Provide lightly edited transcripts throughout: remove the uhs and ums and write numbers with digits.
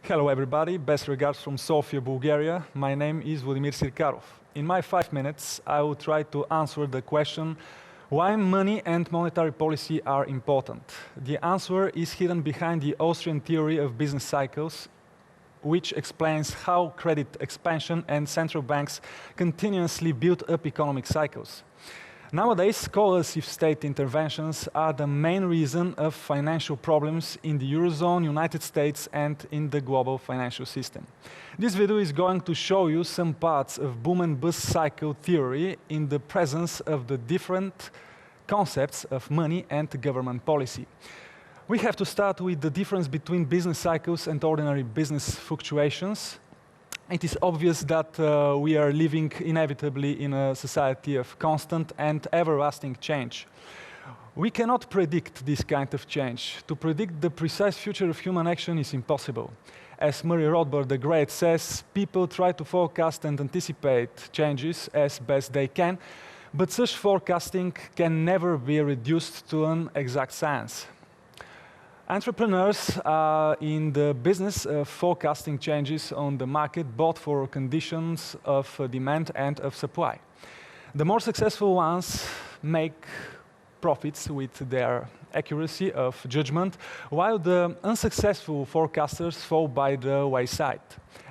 Hello everybody, best regards from Sofia, Bulgaria. My name is Vladimir Sirkarov. In my 5 minutes, I will try to answer the question why money and monetary policy are important. The answer is hidden behind the Austrian theory of business cycles, which explains how credit expansion and central banks continuously build up economic cycles. Nowadays, coercive state interventions are the main reason of financial problems in the Eurozone, United States, and in the global financial system. This video is going to show you some parts of boom and bust cycle theory in the presence of the different concepts of money and government policy. We have to start with the difference between business cycles and ordinary business fluctuations. It is obvious that we are living inevitably in a society of constant and everlasting change. We cannot predict this kind of change. To predict the precise future of human action is impossible. As Murray Rothbard the Great says, people try to forecast and anticipate changes as best they can, but such forecasting can never be reduced to an exact science. Entrepreneurs are in the business of forecasting changes on the market, both for conditions of demand and of supply. The more successful ones make profits with their accuracy of judgment, while the unsuccessful forecasters fall by the wayside.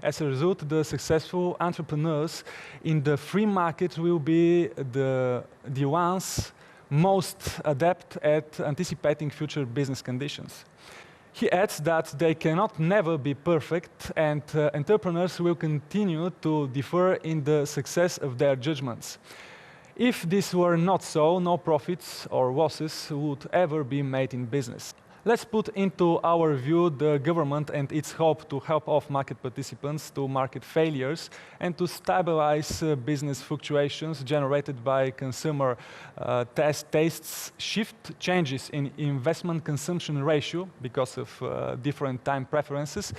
As a result, the successful entrepreneurs in the free market will be the ones most adept at anticipating future business conditions. He adds that they cannot never be perfect, and entrepreneurs will continue to differ in the success of their judgments. If this were not so, no profits or losses would ever be made in business. Let's put into our view the government and its hope to help off market participants to market failures and to stabilize business fluctuations generated by consumer tastes, shift changes in investment consumption ratio because of different time preferences,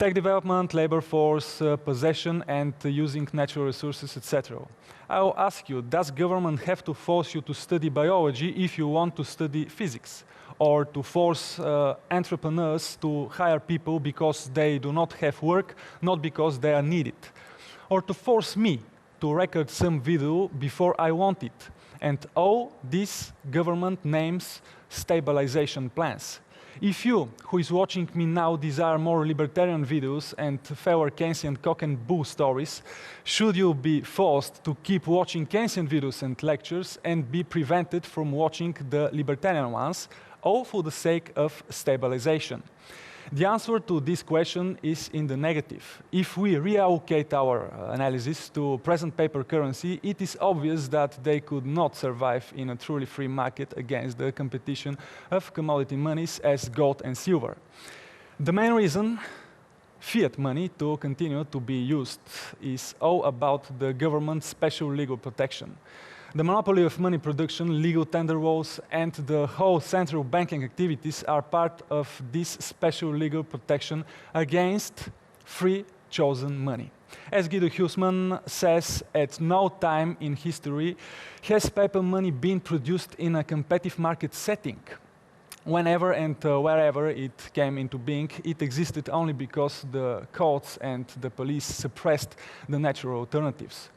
tech development, labor force, possession, and using natural resources, etc. I will ask you, does government have to force you to study biology if you want to study physics? Or to force entrepreneurs to hire people because they do not have work, not because they are needed? Or to force me to record some video before I want it? And all these government names stabilization plans. If you, who is watching me now, desire more libertarian videos and fewer Keynesian cock and bull stories, should you be forced to keep watching Keynesian videos and lectures and be prevented from watching the libertarian ones, all for the sake of stabilization? The answer to this question is in the negative. If we reallocate our analysis to present paper currency, it is obvious that they could not survive in a truly free market against the competition of commodity monies as gold and silver. The main reason fiat money to continue to be used is all about the government's special legal protection. The monopoly of money production, legal tender walls, and the whole central banking activities are part of this special legal protection against free chosen money. As Guido Husman says, at no time in history has paper money been produced in a competitive market setting. Whenever and wherever it came into being, it existed only because the courts and the police suppressed the natural alternatives.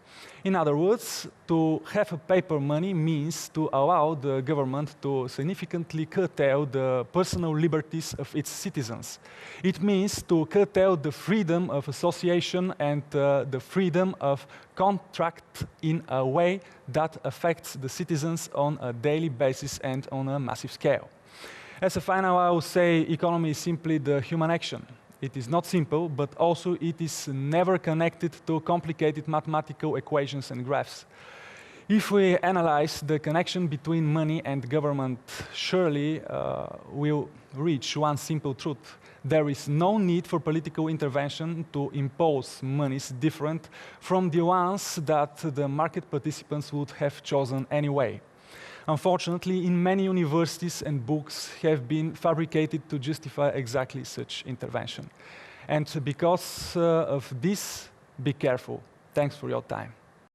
In other words, to have a paper money means to allow the government to significantly curtail the personal liberties of its citizens. It means to curtail the freedom of association and the freedom of contract in a way that affects the citizens on a daily basis and on a massive scale. As a final, I will say economy is simply the human action. It is not simple, but also it is never connected to complicated mathematical equations and graphs. If we analyze the connection between money and government, surely we'll reach one simple truth. There is no need for political intervention to impose monies different from the ones that the market participants would have chosen anyway. Unfortunately, in many universities and books have been fabricated to justify exactly such intervention. And because of this, be careful. Thanks for your time.